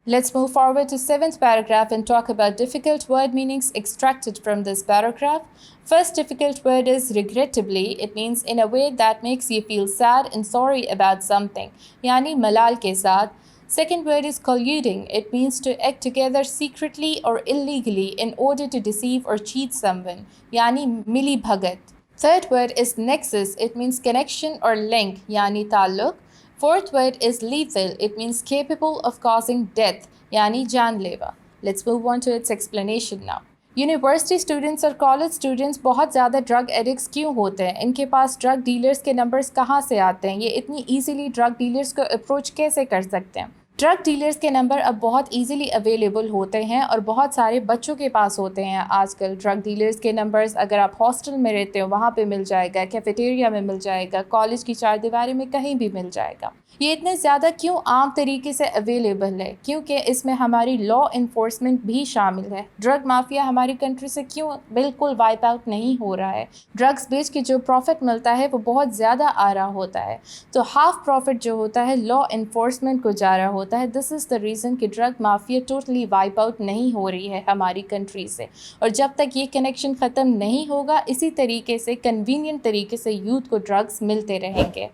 Let's move forward to 7th paragraph and talk about difficult word meanings extracted from this paragraph. First difficult word is regrettably. It means in a way that makes you feel sad and sorry about something. यानी मलाल के साथ. Second word is colluding. It means to act together secretly or illegally in order to deceive or cheat someone. यानी मिली भगत. Third word is nexus. It means connection or link. यानी ताल्लुक. Fourth word is lethal. It means capable of causing death. यानी जानलेवा. Let's move on to its explanation now. University students और college students बहुत ज़्यादा drug addicts क्यों होते हैं? इनके पास ड्रग डीलर्स के नंबर्स कहाँ से आते हैं? ये इतनी ईजिली ड्रग डीलर्स को अप्रोच कैसे कर सकते हैं? ड्रग डीलर्स के नंबर अब बहुत इजीली अवेलेबल होते हैं और बहुत सारे बच्चों के पास होते हैं आजकल ड्रग डीलर्स के नंबर्स. अगर आप हॉस्टल में रहते हो वहाँ पे मिल जाएगा, कैफेटेरिया में मिल जाएगा, कॉलेज की चारदीवारी में कहीं भी मिल जाएगा. ये इतने ज़्यादा क्यों आम तरीके से अवेलेबल है? क्योंकि इसमें हमारी लॉ इन्फोर्समेंट भी शामिल है. ड्रग माफिया हमारी कंट्री से क्यों बिल्कुल वाइप आउट नहीं हो रहा है? ड्रग्स बेच के जो प्रॉफिट मिलता है वो बहुत ज़्यादा आ रहा होता है, तो हाफ प्रॉफिट जो होता है लॉ इन्फोर्समेंट को जा रहा होता है. दिस इज़ द रीज़न कि drug mafia totally wipe out नहीं हो रही है हमारी कंट्री से. और जब तक ये कनेक्शन ख़त्म नहीं होगा, इसी तरीके से कन्वीनियंट तरीके से यूथ को ड्रग्स मिलते रहेंगे.